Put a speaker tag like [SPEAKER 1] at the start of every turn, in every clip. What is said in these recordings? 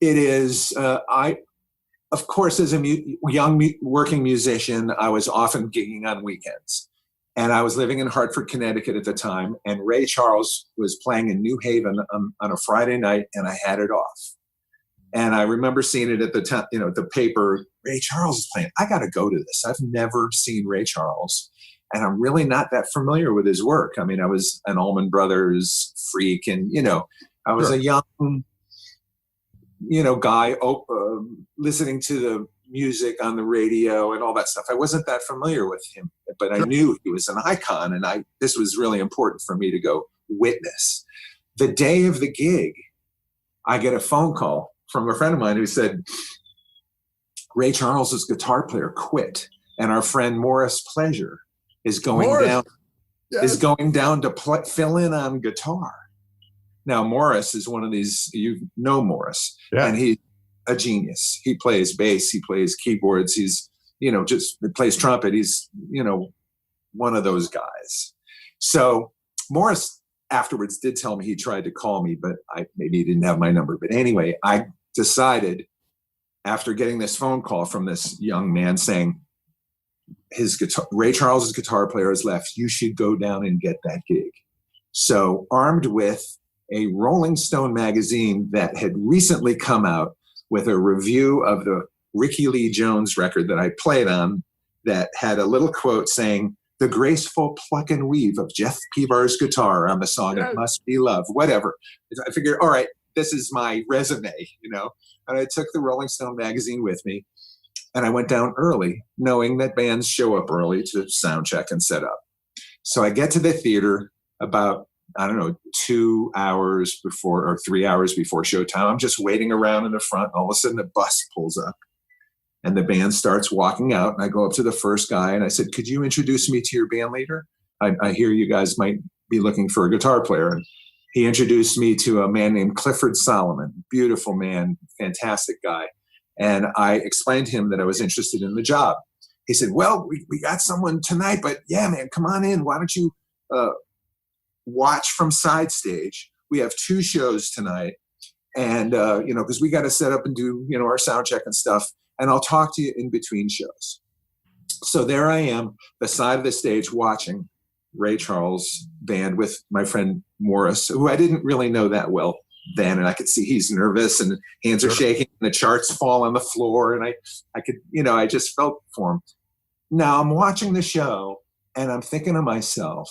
[SPEAKER 1] It is. Of course, as a young working musician, I was often gigging on weekends. And I was living in Hartford, Connecticut at the time. And Ray Charles was playing in New Haven on a Friday night, and I had it off. And I remember seeing it at the time, the paper. Ray Charles is playing. I got to go to this. I've never seen Ray Charles. And I'm really not that familiar with his work. I mean, I was an Allman Brothers freak, and, I was a young guy listening to the music on the radio and all that stuff. I wasn't that familiar with him, but I knew he was an icon, and this was really important for me to go witness. The day of the gig, I get a phone call from a friend of mine who said, Ray Charles's guitar player quit, and our friend Morris Pleasure is going down to fill in on guitar. Now, Morris is one of these, Morris, and he's a genius. He plays bass, he plays keyboards, he's, just plays trumpet. He's, one of those guys. So Morris afterwards did tell me he tried to call me, but maybe he didn't have my number. But anyway, I decided after getting this phone call from this young man saying, Ray Charles's guitar player has left, you should go down and get that gig. So armed with a Rolling Stone magazine that had recently come out with a review of the Rickie Lee Jones record that I played on, that had a little quote saying, the graceful pluck and weave of Jeff Pevar's guitar on the song It Must Be Love, whatever. I figured, all right, this is my resume, and I took the Rolling Stone magazine with me, and I went down early, knowing that bands show up early to sound check and set up. So I get to the theater about, 2 hours before or 3 hours before showtime. I'm just waiting around in the front. And all of a sudden, a bus pulls up and the band starts walking out. And I go up to the first guy and I said, could you introduce me to your band leader? I hear you guys might be looking for a guitar player. And he introduced me to a man named Clifford Solomon. Beautiful man, fantastic guy. And I explained to him that I was interested in the job. He said, well, we got someone tonight, but yeah, man, come on in. Why don't you watch from side stage? We have 2 shows tonight, and because we got to set up and do our sound check and stuff, and I'll talk to you in between shows. So there I am, the side of the stage, watching Ray Charles band with my friend Morris, who I didn't really know that well then, and I could see he's nervous and hands are shaking and the charts fall on the floor, and I could I just felt for him. Now I'm watching the show and I'm thinking to myself,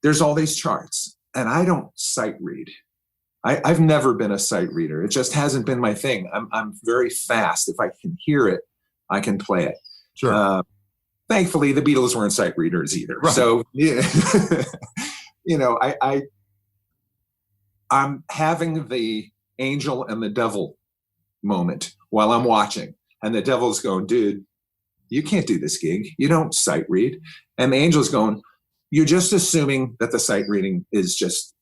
[SPEAKER 1] there's all these charts, and I don't sight read. I've never been a sight reader. It just hasn't been my thing. I'm very fast. If I can hear it, I can play it.
[SPEAKER 2] Sure.
[SPEAKER 1] Thankfully, the Beatles weren't sight readers either. Right. So, I'm having the angel and the devil moment while I'm watching, and the devil's going, dude, you can't do this gig. You don't sight read. And the angel's going, you're just assuming that the sight reading is just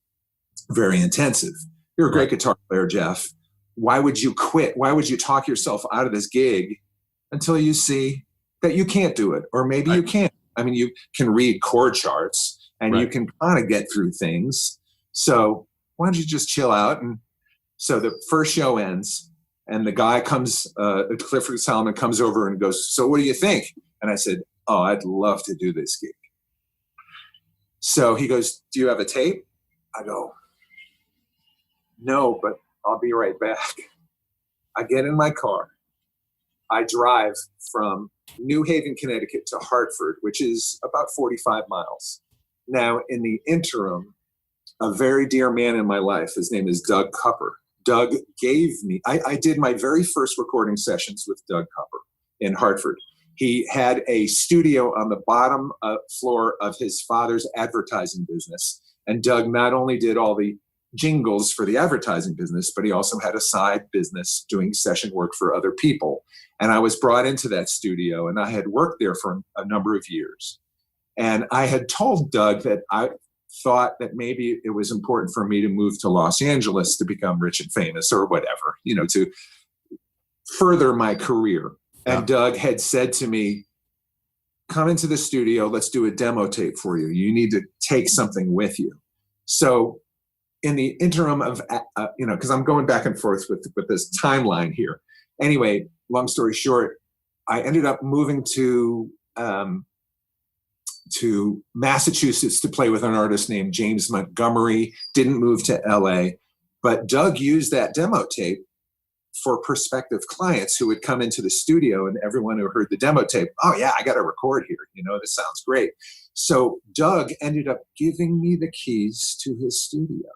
[SPEAKER 1] very intensive. You're a great guitar player, Jeff. Why would you quit? Why would you talk yourself out of this gig until you see that you can't do it? Or maybe you can't. I mean, you can read chord charts and you can kind of get through things. So why don't you just chill out? And so the first show ends, and the guy comes, Clifford Solomon comes over and goes, so what do you think? And I said, oh, I'd love to do this gig. So he goes, do you have a tape? I go, no, but I'll be right back. I get in my car. I drive from New Haven, Connecticut to Hartford, which is about 45 miles. Now, in the interim, a very dear man in my life, his name is Doug Cupper. Doug gave me, I did my very first recording sessions with Doug Cupper in Hartford. He had a studio on the bottom floor of his father's advertising business. And Doug not only did all the jingles for the advertising business, but he also had a side business doing session work for other people. And I was brought into that studio, and I had worked there for a number of years. And I had told Doug that I thought that maybe it was important for me to move to Los Angeles to become rich and famous or whatever, to further my career. And Doug had said to me, come into the studio, let's do a demo tape for you. You need to take something with you. So in the interim of, because I'm going back and forth with this timeline here. Anyway, long story short, I ended up moving to Massachusetts to play with an artist named James Montgomery. Didn't move to LA, but Doug used that demo tape for prospective clients who would come into the studio, and everyone who heard the demo tape, oh yeah, I got to record here. This sounds great. So Doug ended up giving me the keys to his studio.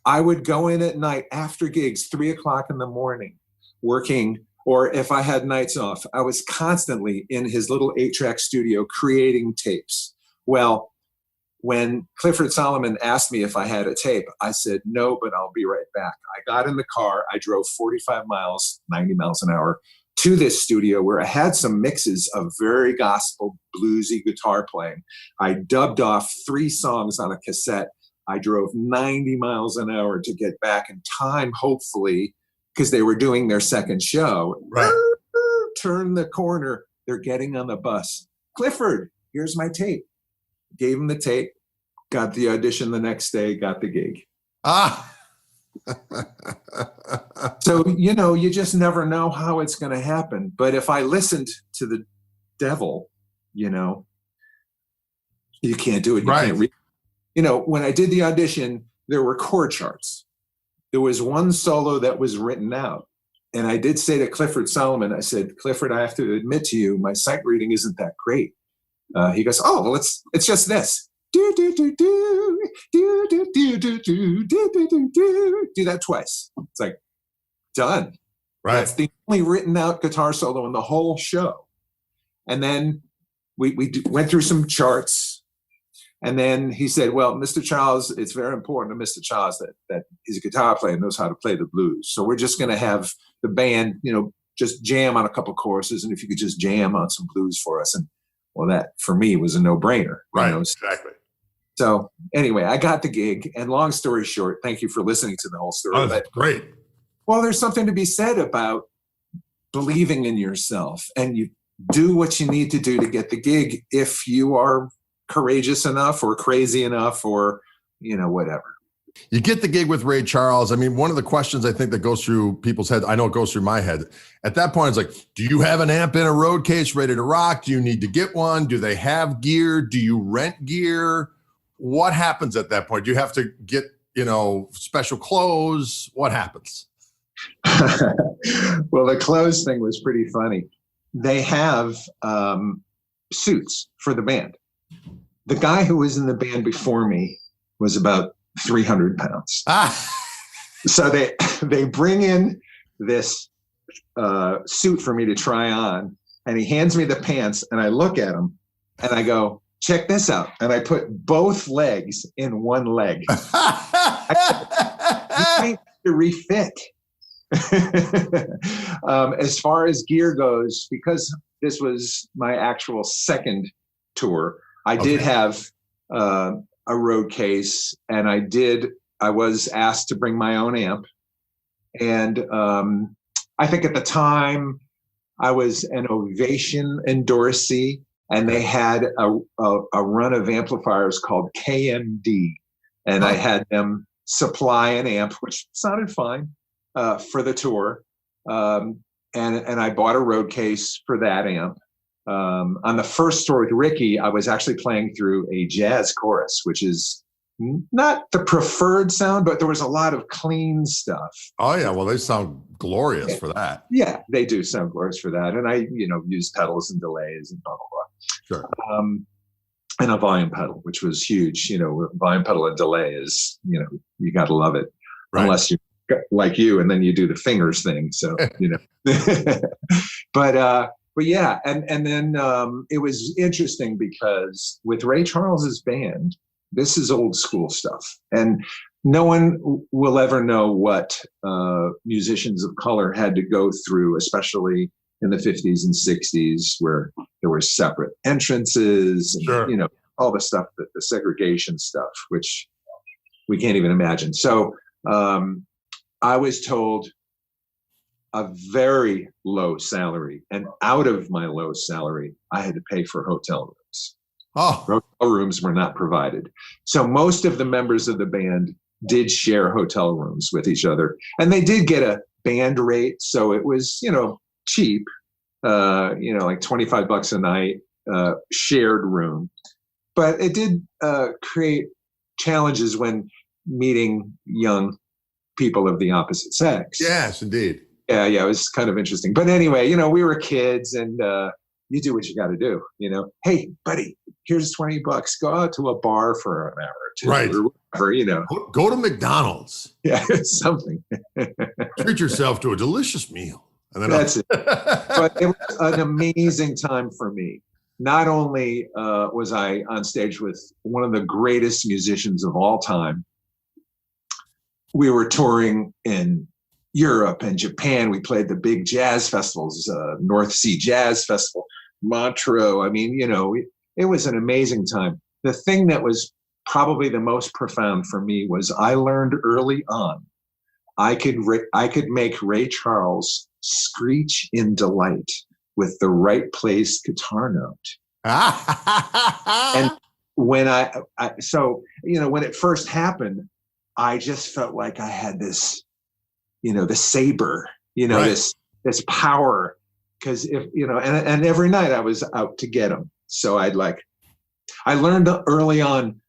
[SPEAKER 1] I would go in at night after gigs, 3:00 in the morning, working, or if I had nights off, I was constantly in his little 8-track studio creating tapes. Well, when Clifford Solomon asked me if I had a tape, I said, no, but I'll be right back. I got in the car. I drove 45 miles, 90 miles an hour to this studio where I had some mixes of very gospel, bluesy guitar playing. I dubbed off 3 songs on a cassette. I drove 90 miles an hour to get back in time, hopefully, because they were doing their second show.
[SPEAKER 2] Right.
[SPEAKER 1] Turn the corner. They're getting on the bus. Clifford, here's my tape. Gave him the tape, got the audition the next day, got the gig. So, you just never know how it's going to happen. But if I listened to the devil, you can't do it. You can't read. When I did the audition, there were chord charts. There was one solo that was written out. And I did say to Clifford Solomon, I said, Clifford, I have to admit to you, my sight reading isn't that great. He goes, oh, well, it's just this. Do, do, do, do, do, do, do, do, do, do, do, do. Do that twice. It's like, done.
[SPEAKER 2] Right.
[SPEAKER 1] That's the only written out guitar solo in the whole show. And then we went through some charts. And then he said, well, Mr. Charles, it's very important to Mr. Charles that he's a guitar player and knows how to play the blues. So we're just going to have the band, just jam on a couple choruses. And if you could just jam on some blues for us. And well, that for me was a no-brainer.
[SPEAKER 2] Right, exactly.
[SPEAKER 1] So anyway, I got the gig, and long story short, thank you for listening to the whole story.
[SPEAKER 2] Oh, that's great.
[SPEAKER 1] Well, there's something to be said about believing in yourself, and you do what you need to do to get the gig if you are courageous enough or crazy enough or, whatever.
[SPEAKER 2] You get the gig with Ray Charles. I mean, one of the questions I think that goes through people's heads, I know it goes through my head. At that point, it's like, do you have an amp in a road case ready to rock? Do you need to get one? Do they have gear? Do you rent gear? What happens at that point? Do you have to get, special clothes? What happens?
[SPEAKER 1] Well, the clothes thing was pretty funny. They have suits for the band. The guy who was in the band before me was about 300 pounds. So they bring in this suit for me to try on, and he hands me the pants, and I look at him and I go, check this out. And I put both legs in one leg. I need to refit. As far as gear goes, because this was my actual second tour, I did have a road case, and I was asked to bring my own amp. And I think at the time I was an Ovation endorsee, and they had a run of amplifiers called KMD, and I had them supply an amp, which sounded fine for the tour. And I bought a road case for that amp. On the first tour with Rickie, I was actually playing through a jazz chorus, which is not the preferred sound, but there was a lot of clean stuff.
[SPEAKER 2] Oh yeah, well they sound glorious for that.
[SPEAKER 1] Yeah, they do sound glorious for that. And I, use pedals and delays and blah, blah, blah.
[SPEAKER 2] Sure.
[SPEAKER 1] And a volume pedal, which was huge. Volume pedal and delay is, you got to love it. Right. Unless you're like you, and then you do the fingers thing. So, but yeah, and then it was interesting because with Ray Charles's band, this is old school stuff, and no one will ever know what musicians of color had to go through, especially in the 50s and 60s, where there were separate entrances, and,
[SPEAKER 2] sure.
[SPEAKER 1] All the stuff, the segregation stuff, which we can't even imagine. So I was told a very low salary, and out of my low salary, I had to pay for hotel rooms.
[SPEAKER 2] Oh,
[SPEAKER 1] hotel rooms were not provided. So most of the members of the band did share hotel rooms with each other. And they did get a band rate. So it was, cheap, like $25 a night, shared room. But it did create challenges when meeting young people of the opposite sex.
[SPEAKER 2] Yes, indeed.
[SPEAKER 1] Yeah, it was kind of interesting. But anyway, we were kids, and you do what you got to do. Hey, buddy, here's $20. Go out to a bar for an hour or two,
[SPEAKER 2] right?
[SPEAKER 1] Or whatever,
[SPEAKER 2] Go to McDonald's.
[SPEAKER 1] Yeah, it's something.
[SPEAKER 2] Treat yourself to a delicious meal. And then
[SPEAKER 1] that's it. But it was an amazing time for me. Not only was I on stage with one of the greatest musicians of all time, we were touring in Europe and Japan. We played the big jazz festivals, North Sea Jazz Festival, Montreux. I mean, it was an amazing time. The thing that was probably the most profound for me was I learned early on I could make Ray Charles screech in delight with the right placed guitar note. And when when it first happened, I just felt like I had this, the saber,
[SPEAKER 2] right.
[SPEAKER 1] this power, because and every night I was out to get him. So I learned early on,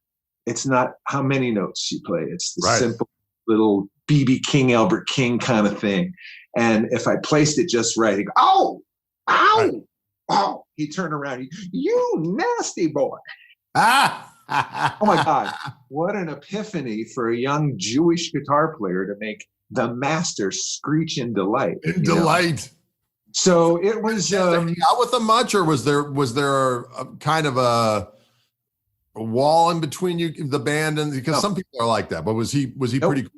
[SPEAKER 1] it's not how many notes you play. It's the simple little B.B. King, Albert King kind of thing. And if I placed it just right, he'd go, oh, ow, right. Oh, he'd turn around. You nasty boy. Oh my God. What an epiphany for a young Jewish guitar player to make the master screech in delight.
[SPEAKER 2] In delight.
[SPEAKER 1] So it was
[SPEAKER 2] out with them much, or was there a kind of a wall in between you, the band, and because some people are like that, but was he pretty cool?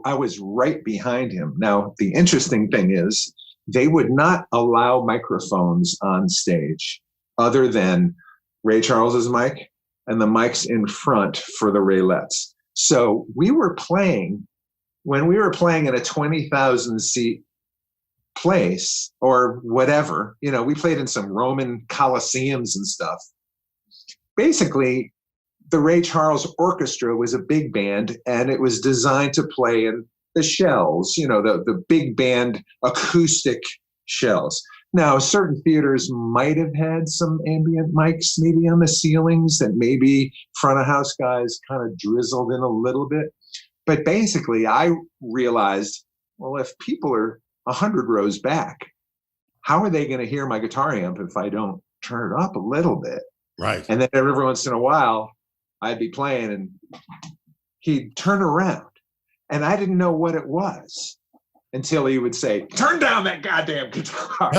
[SPEAKER 1] I was right behind him. Now, the interesting thing is they would not allow microphones on stage other than Ray Charles's mic and the mics in front for the Raylettes. So when we were playing in a 20,000 seat place or whatever, we played in some Roman Colosseums and stuff. Basically, the Ray Charles Orchestra was a big band, and it was designed to play in the shells, the big band acoustic shells. Now, certain theaters might have had some ambient mics maybe on the ceilings that maybe front of house guys kind of drizzled in a little bit. But basically, I realized, well, if people are 100 rows back, how are they going to hear my guitar amp if I don't turn it up a little bit?
[SPEAKER 2] Right.
[SPEAKER 1] And then every once in a while, I'd be playing and he'd turn around. And I didn't know what it was until he would say, turn down that goddamn guitar.